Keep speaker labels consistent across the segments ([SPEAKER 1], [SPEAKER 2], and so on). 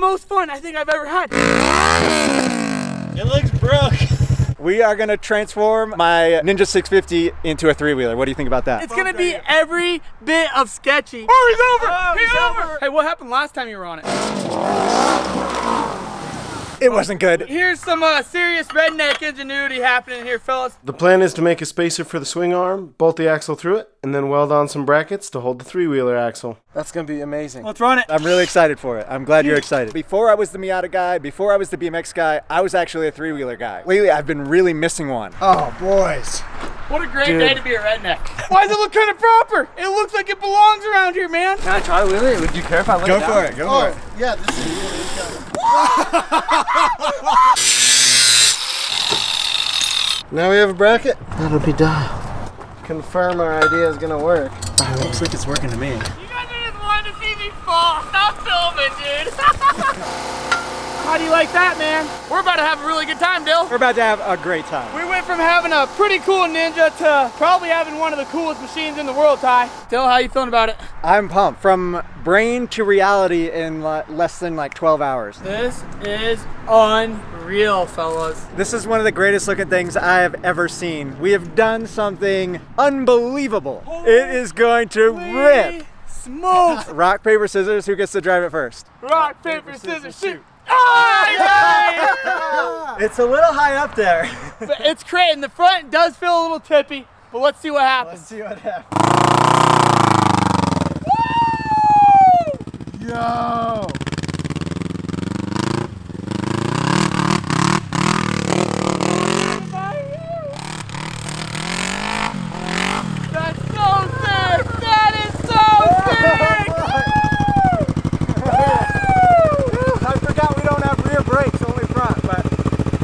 [SPEAKER 1] most fun I think I've ever had.
[SPEAKER 2] It looks broke.
[SPEAKER 3] We are gonna transform my Ninja 650 into a three-wheeler. What do you think about that?
[SPEAKER 1] It's gonna be every bit of sketchy. Oh, he's over! He's over! Hey, what happened last time you were on it?
[SPEAKER 3] It wasn't good.
[SPEAKER 1] Here's some serious redneck ingenuity happening here, fellas.
[SPEAKER 4] The plan is to make a spacer for the swing arm, bolt the axle through it, and then weld on some brackets to hold the three-wheeler axle. That's gonna be amazing.
[SPEAKER 1] Let's run it.
[SPEAKER 3] I'm really excited for it. I'm glad you're excited. Before I was the Miata guy, before I was the BMX guy, I was actually a three-wheeler guy. Lately, I've been really missing one.
[SPEAKER 4] Oh, boys.
[SPEAKER 1] What a great day to be a redneck. Why does it look kind of proper? It looks like it belongs around here, man.
[SPEAKER 2] Can I try to wheel it? Would you care if I let
[SPEAKER 3] Go
[SPEAKER 2] it down?
[SPEAKER 3] for it, go for it.
[SPEAKER 4] Yeah, this is really good. Now we have a bracket. That'll be dialed. Confirm our idea is gonna work.
[SPEAKER 3] It looks like it's working to me.
[SPEAKER 1] You guys are just wanting to see me fall. Stop filming, dude. How do you like that, man? We're about to have a really good time, Dill.
[SPEAKER 3] We're about to have a great time.
[SPEAKER 1] We went from having a pretty cool Ninja to probably having one of the coolest machines in the world, Ty. Dill, how you feeling about it?
[SPEAKER 3] I'm pumped. From brain to reality in less than like 12 hours.
[SPEAKER 1] This is unreal, fellas.
[SPEAKER 3] This is one of the greatest looking things I have ever seen. We have done something unbelievable. It is going to rip.
[SPEAKER 1] Smokes.
[SPEAKER 3] Rock, paper, scissors. Who gets to drive it first?
[SPEAKER 1] Rock, paper, scissors, shoot. Oh,
[SPEAKER 3] It's a little high up there.
[SPEAKER 1] but it's great. In the front, it does feel a little tippy, but let's see what happens.
[SPEAKER 3] Let's see what happens.
[SPEAKER 1] Woo!
[SPEAKER 3] Yo!
[SPEAKER 1] That's so sick! That is so sick!
[SPEAKER 3] I forgot we don't have rear brakes, only front, but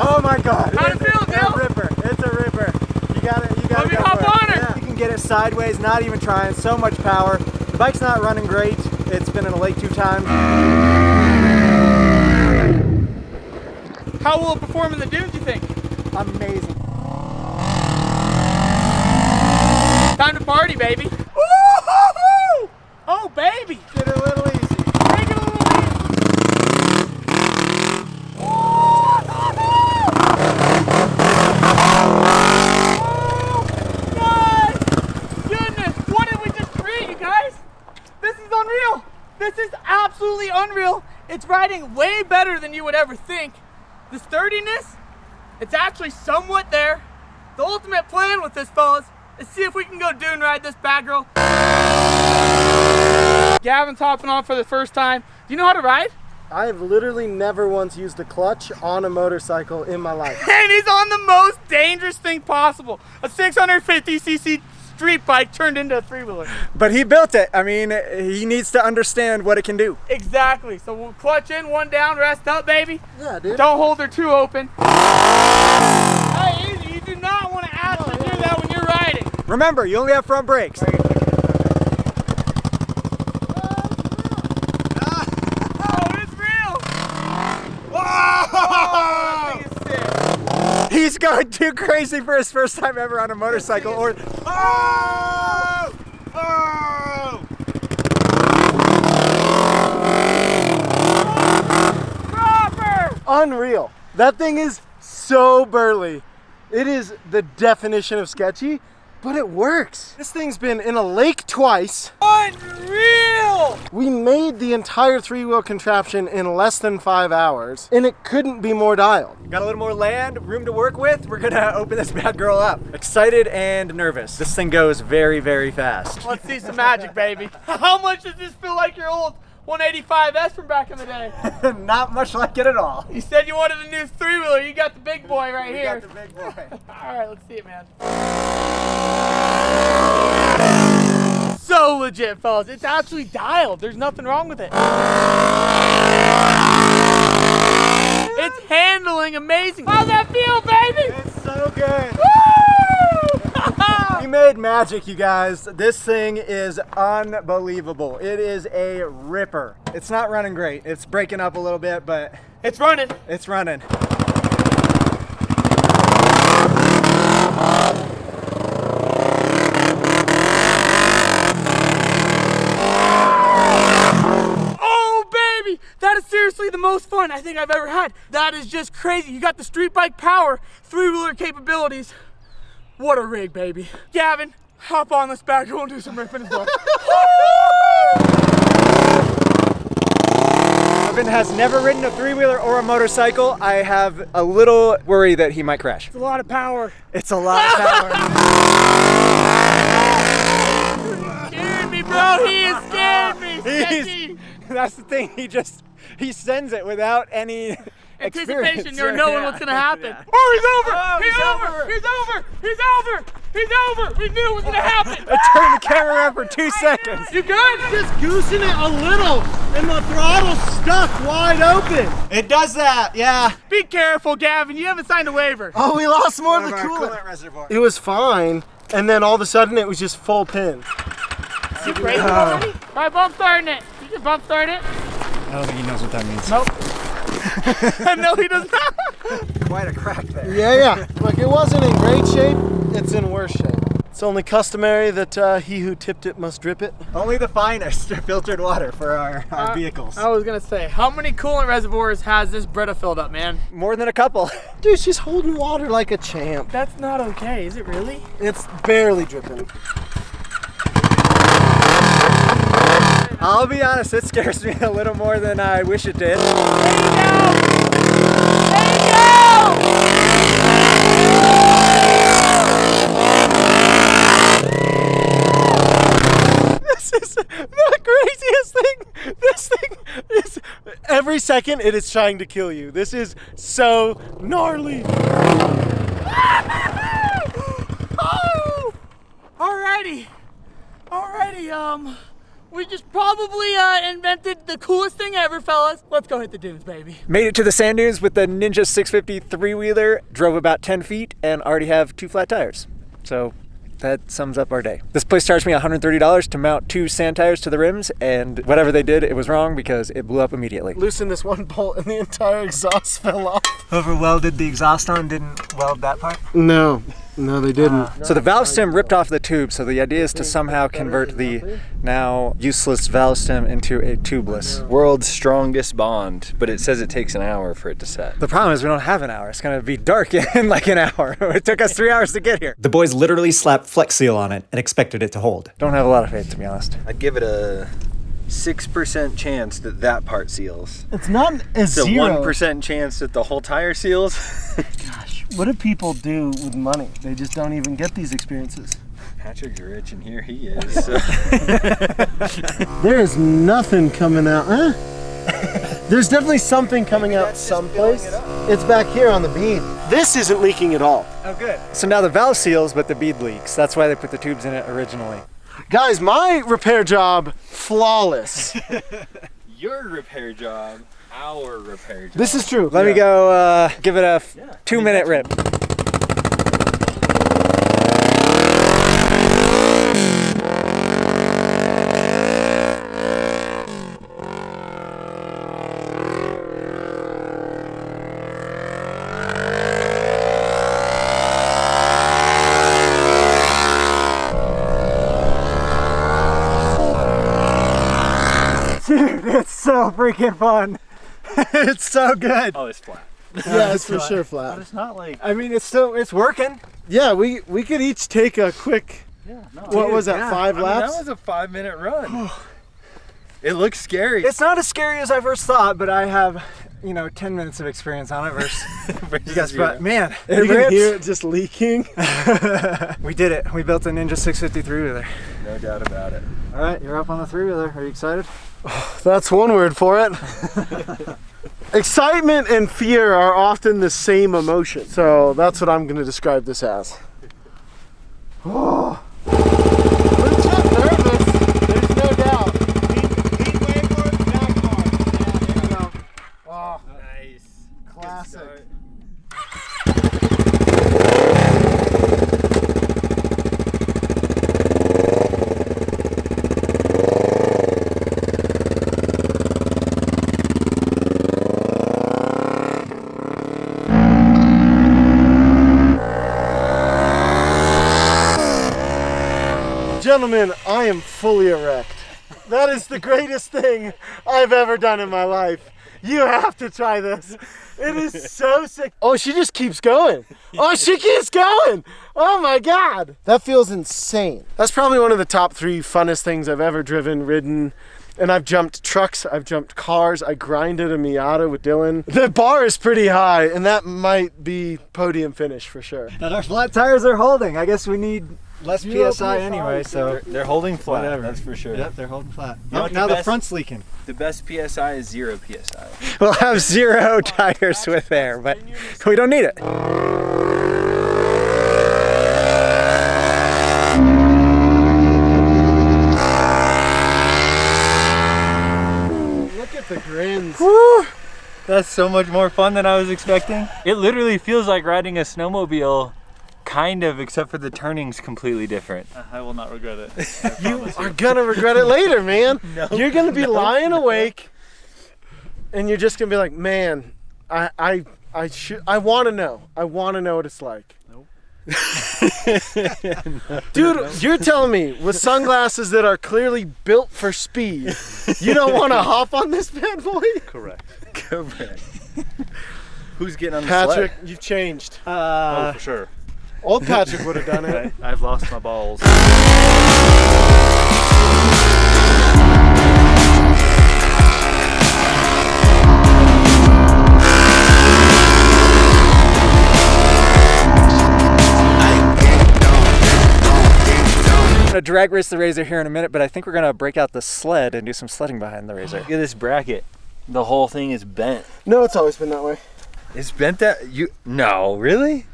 [SPEAKER 3] oh my god.
[SPEAKER 1] How'd it feel,
[SPEAKER 3] It's
[SPEAKER 1] Dill?
[SPEAKER 3] a ripper. It's a ripper. You gotta
[SPEAKER 1] Let me
[SPEAKER 3] go
[SPEAKER 1] hop
[SPEAKER 3] for
[SPEAKER 1] on her.
[SPEAKER 3] Yeah. You can get it sideways, not even trying, so much power. The bike's not running great. It's been in a lake 2 times.
[SPEAKER 1] How will it perform in the dunes, you think?
[SPEAKER 3] Amazing.
[SPEAKER 1] Time to party, baby. Woo-hoo-hoo! Oh, baby.
[SPEAKER 3] Get it a little easy.
[SPEAKER 1] Take it a little easy. Oh, my goodness. What did we just create, you guys? This is unreal. This is absolutely unreal. It's riding way better than you would ever think. The sturdiness, it's actually somewhat there. The ultimate plan with this, fellas, is see if we can go dune ride this bad girl. Gavin's hopping on for the first time. Do you know how to ride?
[SPEAKER 4] I have literally never once used a clutch on a motorcycle in my life.
[SPEAKER 1] And he's on the most dangerous thing possible. A 650cc street bike turned into a three-wheeler.
[SPEAKER 3] But he built it. I mean, he needs to understand what it can do.
[SPEAKER 1] Exactly. So we'll clutch in, one down, rest up, baby.
[SPEAKER 4] Yeah, dude.
[SPEAKER 1] Don't hold her too open. Hey, you do not want to actually do that when you're riding.
[SPEAKER 3] Remember, you only have front brakes.
[SPEAKER 1] Oh, it's real. Oh, that thing is sick.
[SPEAKER 3] He's going too crazy for his first time ever on a motorcycle. Or
[SPEAKER 2] Oh! Oh!
[SPEAKER 1] Proper.
[SPEAKER 4] Unreal. That thing is so burly. It is the definition of sketchy, but it works. This thing's been in a lake twice.
[SPEAKER 1] Unreal.
[SPEAKER 4] We made the entire three-wheel contraption in less than 5 hours, and it couldn't be more dialed.
[SPEAKER 3] got a little more land, room to work with. We're gonna open this bad girl up. Excited and nervous. This thing goes very, very fast.
[SPEAKER 1] Let's see some magic, baby. How much does this feel like your old 185S from back in the day?
[SPEAKER 3] Not much like it at all.
[SPEAKER 1] You said you wanted a new three-wheeler. You got the big boy right
[SPEAKER 3] We
[SPEAKER 1] here.
[SPEAKER 3] got the big boy.
[SPEAKER 1] All right, let's see it, man. So legit, fellas. It's actually dialed. There's nothing wrong with it. It's handling amazing. How's that feel, baby?
[SPEAKER 3] It's so good.
[SPEAKER 1] Woo!
[SPEAKER 3] We made magic, you guys. This thing is unbelievable. It is a ripper. It's not running great. It's breaking up a little bit, but
[SPEAKER 1] It's running.
[SPEAKER 3] it's running.
[SPEAKER 1] Oh, baby! That is seriously the most fun I think I've ever had. That is just crazy. You got the street bike power, three-wheeler capabilities. What a rig, baby. Gavin, hop on this back. We'll do some ripping as well.
[SPEAKER 3] Gavin has never ridden a three-wheeler or a motorcycle. I have a little worry that he might crash.
[SPEAKER 1] It's a lot of power.
[SPEAKER 3] It's a lot of power.
[SPEAKER 1] Scared me, bro. He is scared me. Sketchy.
[SPEAKER 3] That's the thing. He sends it without any
[SPEAKER 1] Anticipation. You're knowing what's gonna happen.
[SPEAKER 3] Yeah.
[SPEAKER 1] Oh, he's over.
[SPEAKER 3] Oh,
[SPEAKER 1] he's over. He's over. He's over. He's over. We knew it was gonna happen.
[SPEAKER 3] I turned the camera around for 2 seconds.
[SPEAKER 1] You good?
[SPEAKER 4] Just goosing it a little, and the throttle's stuck wide open.
[SPEAKER 3] It does that, yeah.
[SPEAKER 1] Be careful, Gavin. You haven't signed a waiver.
[SPEAKER 4] Oh, we lost more of the
[SPEAKER 3] Our
[SPEAKER 4] coolant.
[SPEAKER 3] reservoir.
[SPEAKER 4] It was fine, and then all of a sudden it was just full pin.
[SPEAKER 1] You breaking already? Try bump starting it. You can bump start it.
[SPEAKER 3] I don't think he knows what that means.
[SPEAKER 1] Nope. No, he does not.
[SPEAKER 3] Quite a crack there.
[SPEAKER 4] Yeah. Look, it wasn't in great shape. It's in worse shape. It's only customary that he who tipped it must drip it.
[SPEAKER 3] Only the finest filtered water for our vehicles.
[SPEAKER 1] I was gonna say, how many coolant reservoirs has this Brita filled up, man?
[SPEAKER 3] More than a couple.
[SPEAKER 4] Dude, she's holding water like a champ.
[SPEAKER 1] That's not okay, is it really?
[SPEAKER 4] It's barely dripping.
[SPEAKER 3] I'll be honest, it scares me a little more than I wish it did.
[SPEAKER 1] There you go!
[SPEAKER 4] This is the craziest thing. This thing is, every second it is trying to kill you. This is so gnarly.
[SPEAKER 1] Oh! Alrighty, we just probably invented the coolest thing ever, fellas. Let's go hit the dunes, baby.
[SPEAKER 3] Made it to the sand dunes with the Ninja 650 three-wheeler, drove about 10 feet, and already have 2 flat tires. So that sums up our day. This place charged me $130 to mount 2 sand tires to the rims, and whatever they did, it was wrong because it blew up immediately.
[SPEAKER 4] Loosened this one bolt and the entire exhaust fell off.
[SPEAKER 3] Whoever welded the exhaust on didn't weld that part?
[SPEAKER 4] No, they didn't.
[SPEAKER 3] So the valve stem ripped off the tube, so the idea is to somehow convert the now useless valve stem into a tubeless.
[SPEAKER 2] World's strongest bond, but it says it takes an hour for it to set.
[SPEAKER 3] The problem is we don't have an hour. It's gonna be dark in like an hour. It took us 3 hours to get here. The boys literally slapped Flex Seal on it and expected it to hold. Don't have a lot of faith, to be honest.
[SPEAKER 2] I'd give it a 6% chance that that part seals.
[SPEAKER 4] It's not a
[SPEAKER 2] It's a
[SPEAKER 4] zero.
[SPEAKER 2] 1% chance that the whole tire seals.
[SPEAKER 4] Gosh, what do people do with money? They just don't even get these experiences.
[SPEAKER 2] Patrick's rich and here he is. So.
[SPEAKER 4] There is nothing coming out. Huh? There's definitely something coming out someplace. It's back here on the bead. This isn't leaking at all.
[SPEAKER 3] Oh, good. So now the valve seals, but the bead leaks. That's why they put the tubes in it originally.
[SPEAKER 4] Guys, my repair job, flawless.
[SPEAKER 2] Your repair job, our repair job.
[SPEAKER 4] This is true.
[SPEAKER 3] Let me go give it a 2-minute rip. Dude, it's so freaking fun. It's so good.
[SPEAKER 2] Oh, it's flat.
[SPEAKER 4] Yeah, it's for sure flat.
[SPEAKER 2] It's not like.
[SPEAKER 3] I mean, it's working.
[SPEAKER 4] Yeah, we could each take a quick, what was that,
[SPEAKER 3] yeah.
[SPEAKER 4] 5 laps?
[SPEAKER 2] That was a 5-minute run. It looks scary.
[SPEAKER 3] It's not as scary as I first thought, but I have, 10 minutes of experience on it versus you guys. But man, it
[SPEAKER 4] You can
[SPEAKER 3] rips.
[SPEAKER 4] hear it just leaking.
[SPEAKER 3] We did it. We built a Ninja 650 three-wheeler.
[SPEAKER 2] No doubt about it.
[SPEAKER 3] All right, you're up on the three-wheeler. Are you excited?
[SPEAKER 4] That's one word for it. Excitement and fear are often the same emotion. So that's what I'm going to describe this as. Oh. Legit nervous. There's no doubt. Lead way more, back hard. Yeah, there you go. Oh,
[SPEAKER 2] Nice.
[SPEAKER 4] classic. Gentlemen, I am fully erect. That is the greatest thing I've ever done in my life. You have to try this. It is so sick. Oh, she just keeps going. Oh, she keeps going. Oh my God. That feels insane. That's probably one of the top 3 funnest things I've ever driven, ridden. And I've jumped trucks, I've jumped cars, I grinded a Miata with Dylan. The bar is pretty high, and that might be podium finish for sure.
[SPEAKER 3] And our flat tires are holding. I guess we need less PSI anyway, so
[SPEAKER 2] They're holding flat,
[SPEAKER 3] whatever.
[SPEAKER 2] that's for sure.
[SPEAKER 3] Yep, they're holding flat.
[SPEAKER 2] You know
[SPEAKER 3] Oh,
[SPEAKER 2] what
[SPEAKER 3] now
[SPEAKER 2] the
[SPEAKER 3] the
[SPEAKER 2] best-
[SPEAKER 3] front's leaking.
[SPEAKER 2] The best PSI is 0 PSI.
[SPEAKER 3] We'll have 0 tires with air, but we don't need it.
[SPEAKER 4] Look at the grins.
[SPEAKER 2] Woo! That's so much more fun than I was expecting. It literally feels like riding a snowmobile, kind of, except for the turning's completely different.
[SPEAKER 5] I will not regret it.
[SPEAKER 4] You are gonna regret it later, man. You're gonna be lying awake, and you're just gonna be like, man, I want to know. I want to know what it's like.
[SPEAKER 5] Nope.
[SPEAKER 4] Dude, you're telling me with sunglasses that are clearly built for speed, you don't want to hop on this bad boy?
[SPEAKER 5] Correct.
[SPEAKER 2] Correct. Who's getting on the
[SPEAKER 4] Patrick,
[SPEAKER 2] sled?
[SPEAKER 4] you've changed.
[SPEAKER 5] Oh, for sure.
[SPEAKER 4] Old Patrick would have done it.
[SPEAKER 5] I've lost my balls.
[SPEAKER 3] I'm gonna drag race the Razor here in a minute, but I think we're gonna break out the sled and do some sledding behind the Razor.
[SPEAKER 2] Look at this bracket. The whole thing is bent.
[SPEAKER 4] No, it's always been that way.
[SPEAKER 2] It's bent that no, really?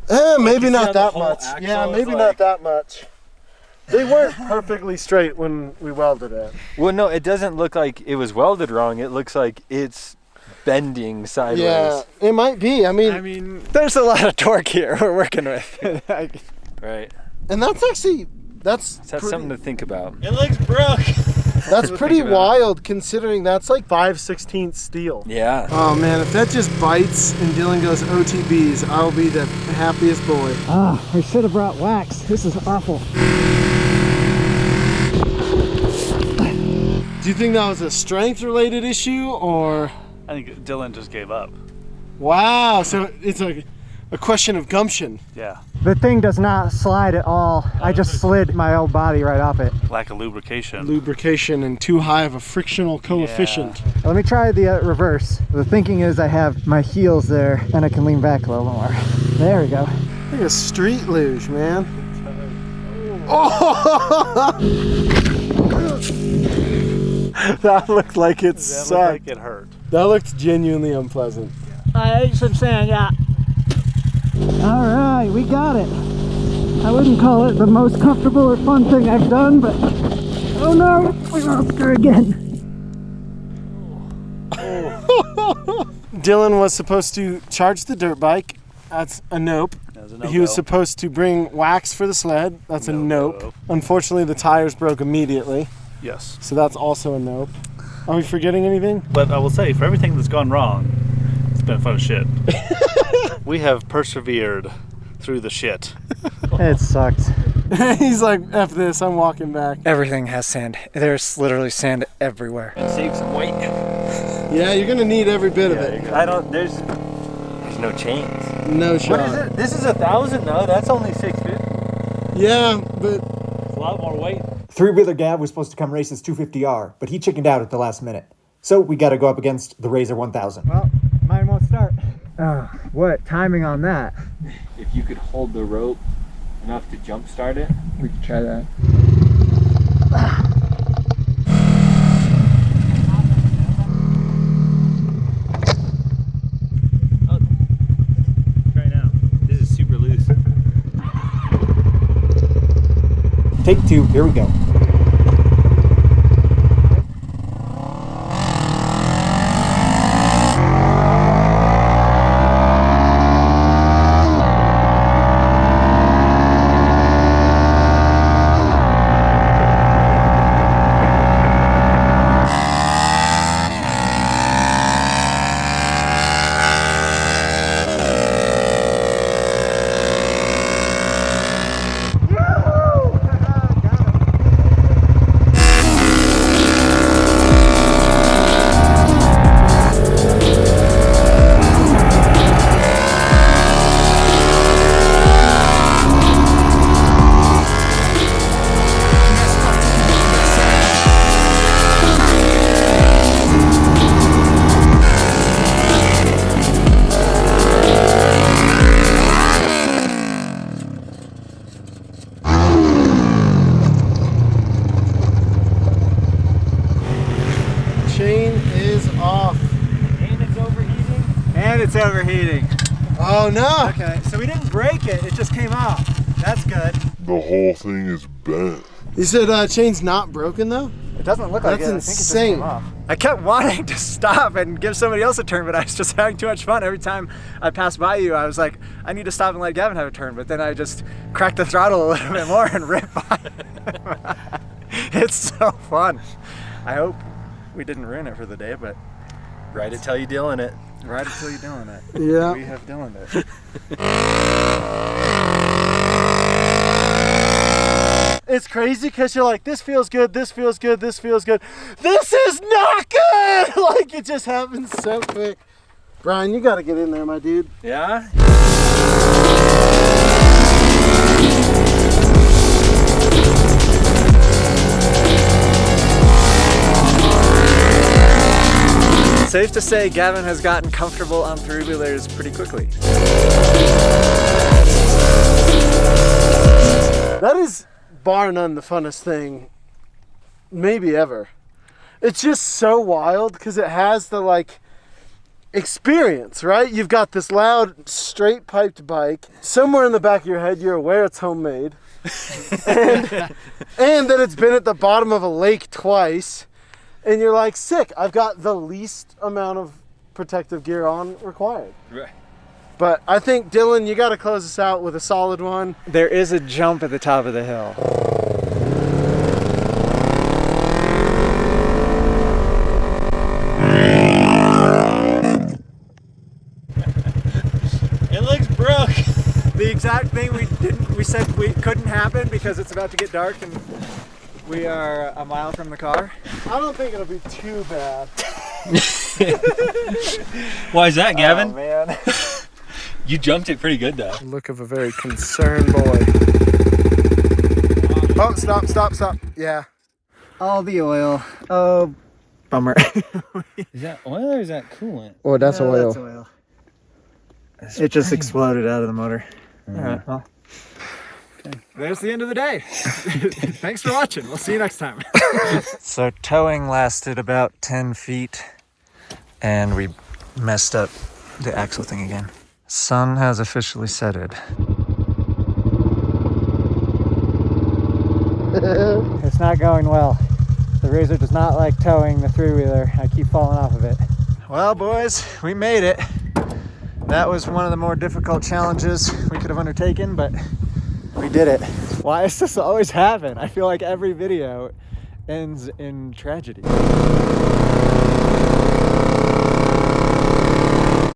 [SPEAKER 4] Maybe
[SPEAKER 2] see
[SPEAKER 4] not
[SPEAKER 2] how the
[SPEAKER 4] that
[SPEAKER 2] whole
[SPEAKER 4] much.
[SPEAKER 2] axle
[SPEAKER 4] Yeah,
[SPEAKER 2] is
[SPEAKER 4] maybe
[SPEAKER 2] like-
[SPEAKER 4] not that much. They weren't perfectly straight when we welded it.
[SPEAKER 2] Well, no, it doesn't look like it was welded wrong. It looks like it's bending sideways.
[SPEAKER 4] Yeah, it might be. I mean,
[SPEAKER 3] There's a lot of torque here we're working with.
[SPEAKER 2] Right.
[SPEAKER 4] and that's actually
[SPEAKER 2] So that's something to think about.
[SPEAKER 5] It looks broke.
[SPEAKER 4] that's pretty
[SPEAKER 2] think about
[SPEAKER 4] wild considering that's like 5/16 steel.
[SPEAKER 2] Yeah.
[SPEAKER 4] Oh man, if that just bites and Dylan goes OTBs, I'll be the happiest boy.
[SPEAKER 3] Ah, we should have brought wax. This is awful.
[SPEAKER 4] Do you think that was a strength related issue or?
[SPEAKER 5] I think Dylan just gave up.
[SPEAKER 4] Wow, so it's like a question of gumption.
[SPEAKER 5] Yeah.
[SPEAKER 3] The thing does not slide at all. I just slid my old body right off it.
[SPEAKER 5] Lack of lubrication.
[SPEAKER 4] Lubrication and too high of a frictional coefficient.
[SPEAKER 3] Let me try the reverse. The thinking is I have my heels there and I can lean back a little more. There we go.
[SPEAKER 4] Like a street luge, man. Oh! That looked like it
[SPEAKER 5] That
[SPEAKER 4] sucked.
[SPEAKER 5] looked like it hurt.
[SPEAKER 4] That looked genuinely unpleasant.
[SPEAKER 3] I ate some sand, yeah. All right, we got it. I wouldn't call it the most comfortable or fun thing I've done, but oh no, we lost her again.
[SPEAKER 4] Dylan was supposed to charge the dirt bike. That's a nope.
[SPEAKER 5] That was a
[SPEAKER 4] He was
[SPEAKER 5] no-go.
[SPEAKER 4] supposed to bring wax for the sled. That's a
[SPEAKER 5] No-go.
[SPEAKER 4] nope. Unfortunately, the tires broke immediately,
[SPEAKER 5] Yes.
[SPEAKER 4] so that's also a nope. Are we forgetting anything?
[SPEAKER 5] But I will say, for everything that's gone wrong, it's been fun as shit. We have persevered through the shit.
[SPEAKER 3] It sucked.
[SPEAKER 4] He's like, F this, I'm walking back.
[SPEAKER 3] Everything has sand. There's literally sand everywhere.
[SPEAKER 2] Save some weight.
[SPEAKER 4] Yeah, you're gonna need every bit of it.
[SPEAKER 2] I don't. There's no chains.
[SPEAKER 4] No shot.
[SPEAKER 2] What is it? This is 1,000 though. That's only 650.
[SPEAKER 4] Yeah, but
[SPEAKER 5] It's a lot more weight.
[SPEAKER 3] Three-wheeler Gav was supposed to come race his 250R, but he chickened out at the last minute. So we got to go up against the Razor 1000. Well, mine won't start. What timing on that?
[SPEAKER 2] If you could hold the rope enough to jump start it.
[SPEAKER 3] We could try that.
[SPEAKER 5] Right now. This is super loose.
[SPEAKER 3] Take 2, here we go. It's overheating.
[SPEAKER 4] Oh no!
[SPEAKER 3] Okay, so we didn't break it, it just came off. That's good.
[SPEAKER 6] The whole thing is bent.
[SPEAKER 4] You said chain's not broken though?
[SPEAKER 3] It doesn't look like
[SPEAKER 4] That's
[SPEAKER 3] it.
[SPEAKER 4] insane.
[SPEAKER 3] I think it just came off. I kept wanting to stop and give somebody else a turn, but I was just having too much fun. Every time I passed by you, I was like, I need to stop and let Gavin have a turn, but then I just cracked the throttle a little bit more and ripped by him. It's so fun. I hope we didn't ruin it for the day, but
[SPEAKER 2] Ride it till you dealing it.
[SPEAKER 3] ride it till you're doing it.
[SPEAKER 4] Yeah.
[SPEAKER 3] We have doing it.
[SPEAKER 4] It's crazy because you're like, this feels good, this feels good, this feels good. This is not good! Like, it just happens so quick. Brian, you gotta get in there, my dude.
[SPEAKER 2] Yeah?
[SPEAKER 3] Safe to say Gavin has gotten comfortable on three-wheelers pretty quickly.
[SPEAKER 4] That is, bar none, the funnest thing maybe ever. It's just so wild because it has the like experience, right? You've got this loud, straight piped bike. Somewhere in the back of your head, you're aware it's homemade. and that it's been at the bottom of a lake twice. And you're like, sick, I've got the least amount of protective gear on required.
[SPEAKER 2] Right.
[SPEAKER 4] But I think, Dylan, you got to close us out with a solid one.
[SPEAKER 3] There is a jump at the top of the hill.
[SPEAKER 2] It looks broke.
[SPEAKER 3] The exact thing we said we couldn't happen because it's about to get dark and we are a mile from the car.
[SPEAKER 4] I don't think it'll be too bad.
[SPEAKER 2] Why is that, Gavin?
[SPEAKER 3] Oh, man.
[SPEAKER 2] You jumped it pretty good though.
[SPEAKER 4] Look of a very concerned boy. Oh, stop, stop, stop. Yeah.
[SPEAKER 3] All the oil. Oh, bummer.
[SPEAKER 2] Is that oil or is that coolant?
[SPEAKER 4] Oh, that's
[SPEAKER 3] No,
[SPEAKER 4] oil.
[SPEAKER 3] that's oil. It just exploded out of the motor. All right, well. Okay. There's the end of the day. Thanks for watching. We'll see you next time. So towing lasted about 10 feet and we messed up the axle thing again. Sun has officially setted. It's not going well. The Razor does not like towing the three-wheeler. I keep falling off of it. Well, boys, we made it. That was one of the more difficult challenges we could have undertaken, but we did it. Why does this always happen? I feel like every video ends in tragedy.